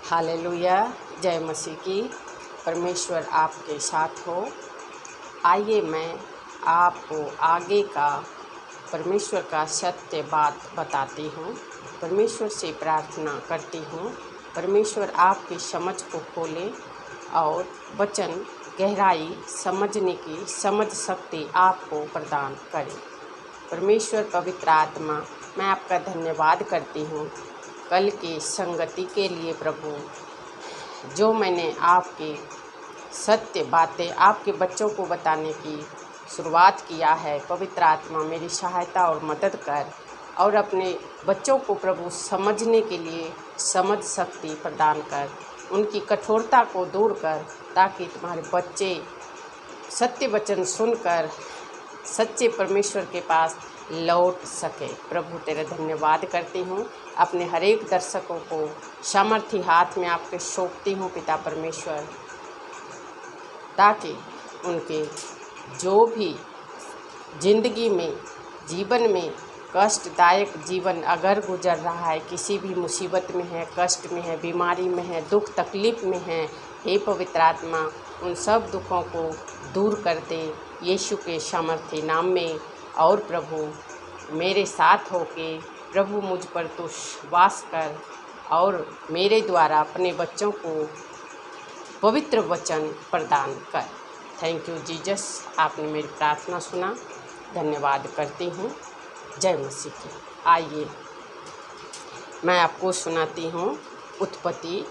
Hallelujah. जय मसीह की। परमेश्वर आपके साथ हो। आइए मैं आपको आगे का परमेश्वर का सत्य बात बताती हूँ। परमेश्वर से प्रार्थना करती हूँ परमेश्वर आपकी समझ को खोले और वचन गहराई समझने की समझ शक्ति आपको प्रदान करे। परमेश्वर पवित्र आत्मा, मैं आपका धन्यवाद करती हूँ कल की संगति के लिए प्रभु, जो मैंने आपकी सत्य बातें आपके बच्चों को बताने की शुरुआत किया है। पवित्र आत्मा मेरी सहायता और मदद कर और अपने बच्चों को प्रभु समझने के लिए समझ शक्ति प्रदान कर, उनकी कठोरता को दूर कर, ताकि तुम्हारे बच्चे सत्य वचन सुनकर सच्चे परमेश्वर के पास लौट सके। प्रभु तेरे धन्यवाद करती हूँ। अपने हर एक दर्शकों को सामर्थी हाथ में आपके सौंपती हूँ पिता परमेश्वर, ताकि उनके जो भी जिंदगी में जीवन में कष्टदायक जीवन अगर गुजर रहा है, किसी भी मुसीबत में है, कष्ट में है, बीमारी में है, दुख तकलीफ में है, हे पवित्र आत्मा उन सब दुखों को दूर कर दे यीशु के सामर्थी नाम में। और प्रभु मेरे साथ होके प्रभु मुझ पर तू वास कर और मेरे द्वारा अपने बच्चों को पवित्र वचन प्रदान कर। थैंक यू जीसस, आपने मेरी प्रार्थना सुना। धन्यवाद करती हूँ। जय मसीह की। आइए मैं आपको सुनाती हूँ उत्पत्ति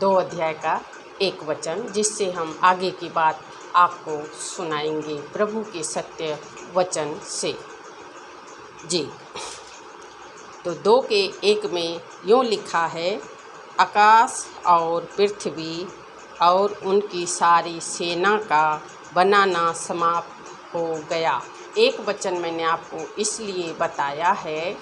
2 अध्याय का 1 वचन, जिससे हम आगे की बात आपको सुनाएंगे प्रभु के सत्य वचन से। जी, तो 2 के 1 में यूँ लिखा है, आकाश और पृथ्वी और उनकी सारी सेना का बनाना समाप्त हो गया। एक वचन मैंने आपको इसलिए बताया है,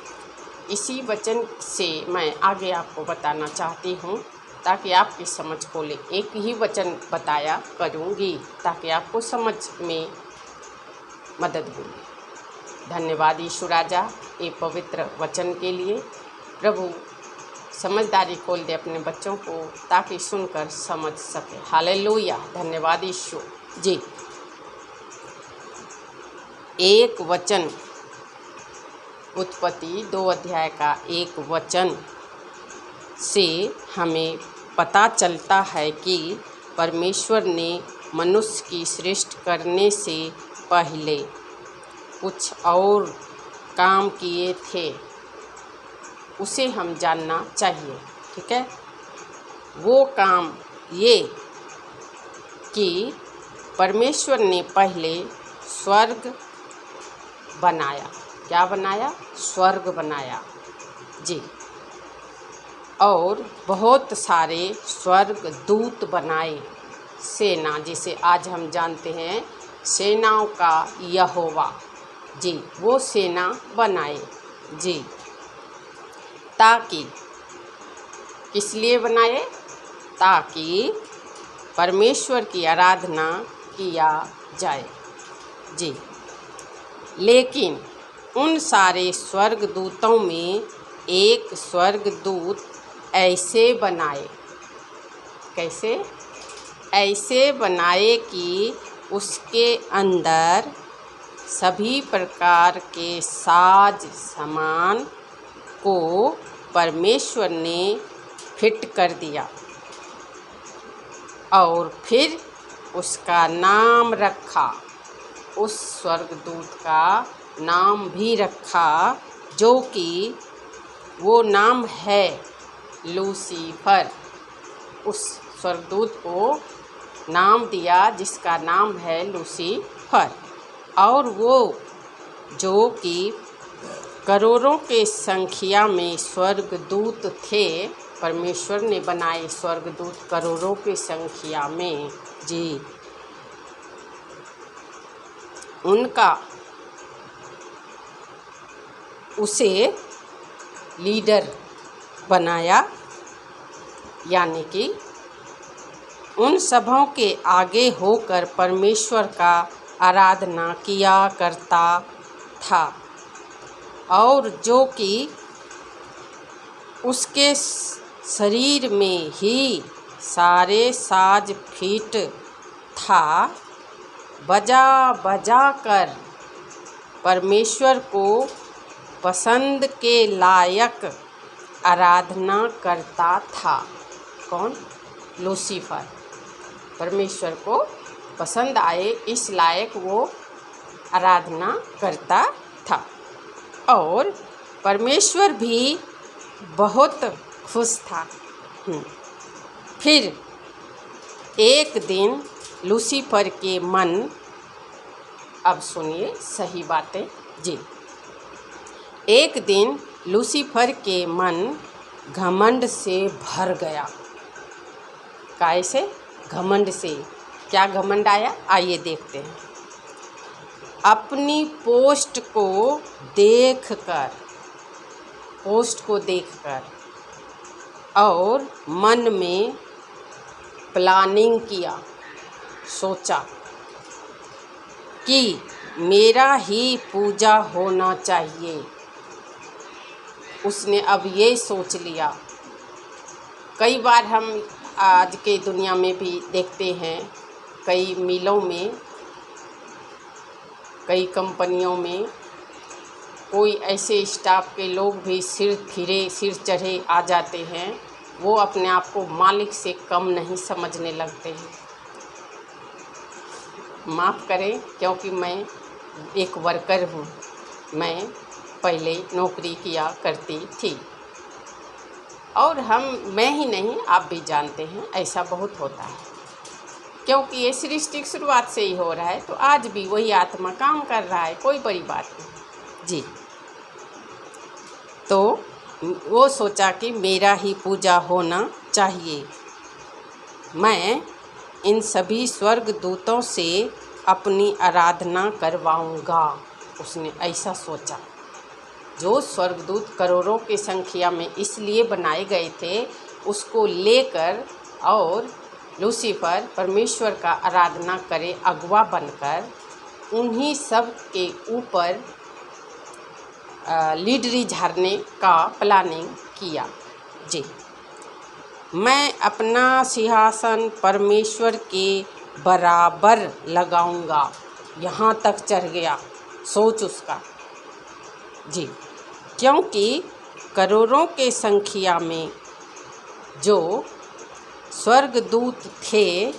इसी वचन से मैं आगे आपको बताना चाहती हूँ ताकि आपकी समझ खोले। एक ही वचन बताया करूँगी ताकि आपको समझ में मदद मिले। धन्यवाद यीशु राजा ये पवित्र वचन के लिए। प्रभु समझदारी खोल दे अपने बच्चों को ताकि सुनकर समझ सके। हालेलुया। धन्यवाद यीशु। जी, एक वचन उत्पत्ति 2 अध्याय का 1 वचन से हमें पता चलता है कि परमेश्वर ने मनुष्य की सृष्टि करने से पहले कुछ और काम किए थे, उसे हम जानना चाहिए। ठीक है, वो काम ये कि परमेश्वर ने पहले स्वर्ग बनाया। क्या बनाया? स्वर्ग बनाया। जी, और बहुत सारे स्वर्ग दूत बनाए, सेना, जिसे आज हम जानते हैं सेनाओं का यहोवा। जी, वो सेना बनाए। जी, ताकि किस लिए बनाए? ताकि परमेश्वर की आराधना किया जाए। जी, लेकिन उन सारे स्वर्गदूतों में एक स्वर्गदूत ऐसे बनाए, कैसे? ऐसे बनाए कि उसके अंदर सभी प्रकार के साज सामान को परमेश्वर ने फिट कर दिया और फिर उसका नाम रखा। उस स्वर्गदूत का नाम भी रखा, जो कि वो नाम है लूसीफर। उस स्वर्गदूत को नाम दिया जिसका नाम है लूसीफर। और वो जो कि करोड़ों के संख्या में स्वर्गदूत थे, परमेश्वर ने बनाए स्वर्गदूत करोड़ों के संख्या में। जी, उनका उसे लीडर बनाया, यानी कि उन सबों के आगे होकर परमेश्वर का आराधना किया करता था, और जो कि उसके शरीर में ही सारे साज फिट था। बजा बजा कर परमेश्वर को पसंद के लायक आराधना करता था। कौन? लूसीफर। परमेश्वर को पसंद आए इस लायक वो आराधना करता था और परमेश्वर भी बहुत खुश था। फिर एक दिन लूसीफर के मन, अब सुनिए सही बातें जी। एक दिन लूसीफर के मन घमंड से भर गया। कैसे? घमंड से। क्या घमंड आया? आइए देखते हैं। अपनी पोस्ट को देखकर और मन में प्लानिंग किया, सोचा कि मेरा ही पूजा होना चाहिए। उसने अब ये सोच लिया। कई बार हम आज के दुनिया में भी देखते हैं, कई मिलों में, कई कंपनियों में कोई ऐसे स्टाफ के लोग भी सिर चढ़े आ जाते हैं। वो अपने आप को मालिक से कम नहीं समझने लगते हैं। माफ़ करें, क्योंकि मैं एक वर्कर हूँ। मैं पहले नौकरी किया करती थी और मैं ही नहीं, आप भी जानते हैं, ऐसा बहुत होता है। क्योंकि ये सृष्टि की शुरुआत से ही हो रहा है, तो आज भी वही आत्मा काम कर रहा है, कोई बड़ी बात नहीं जी। तो वो सोचा कि मेरा ही पूजा होना चाहिए। मैं इन सभी स्वर्ग दूतों से अपनी आराधना करवाऊंगा। उसने ऐसा सोचा। जो स्वर्गदूत करोड़ों की संख्या में इसलिए बनाए गए थे, उसको लेकर और लूसीफर परमेश्वर का आराधना करे अगुआ बनकर, उन्हीं सब के ऊपर लीडरी झाड़ने का प्लानिंग किया जी। मैं अपना सिंहासन परमेश्वर के बराबर लगाऊंगा। यहाँ तक चढ़ गया सोच उसका जी। क्योंकि करोड़ों के संख्या में जो स्वर्गदूत थे,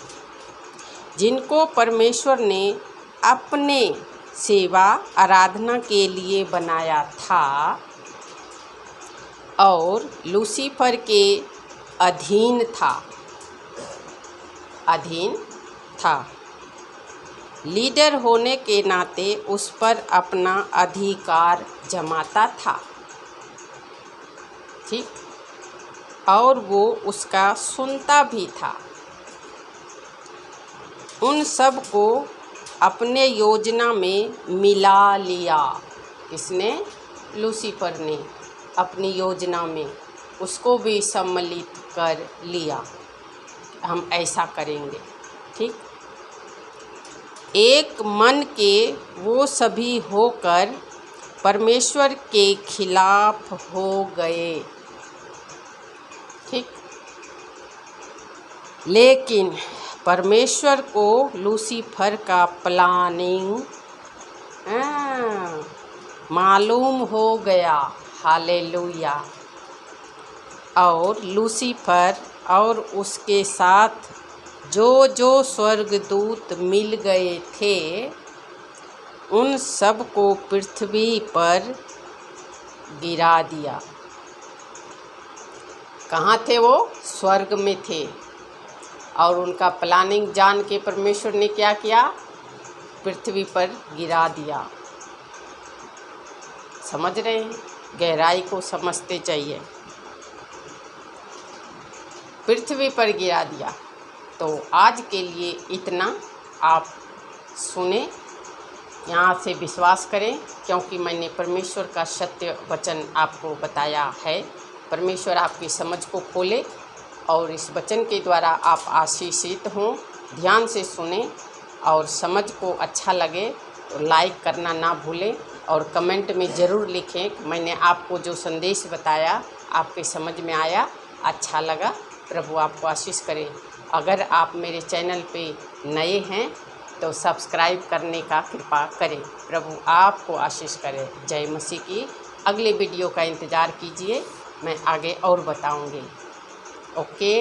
जिनको परमेश्वर ने अपने सेवा आराधना के लिए बनाया था और लूसीफर के अधीन था, लीडर होने के नाते उस पर अपना अधिकार जमाता था, ठीक, और वो उसका सुनता भी था। उन सब को अपने योजना में मिला लिया। इसने, लूसीफर ने अपनी योजना में उसको भी सम्मिलित कर लिया। हम ऐसा करेंगे, ठीक। एक मन के वो सभी होकर परमेश्वर के खिलाफ हो गए, ठीक। लेकिन परमेश्वर को लूसीफर का प्लानिंग मालूम हो गया। हालेलुया। और लूसीफर और उसके साथ जो जो स्वर्गदूत मिल गए थे, उन सब को पृथ्वी पर गिरा दिया। कहाँ थे वो? स्वर्ग में थे। और उनका प्लानिंग जान के परमेश्वर ने क्या किया? पृथ्वी पर गिरा दिया। समझ रहे हैं? गहराई को समझते चाहिए। पृथ्वी पर गिरा दिया। तो आज के लिए इतना आप सुने, यहाँ से विश्वास करें, क्योंकि मैंने परमेश्वर का सत्य वचन आपको बताया है। परमेश्वर आपकी समझ को खोले और इस वचन के द्वारा आप आशीषित हों। ध्यान से सुने और समझ को अच्छा लगे तो लाइक करना ना भूलें और कमेंट में ज़रूर लिखें कि मैंने आपको जो संदेश बताया आपके समझ में आया अच्छा लगा, प्रभु आपको आशीष करे। अगर आप मेरे चैनल पे नए हैं तो सब्सक्राइब करने का कृपा करें। प्रभु आपको आशीष करे। जय मसीह की। अगले वीडियो का इंतज़ार कीजिए, मैं आगे और बताऊंगी। ओके।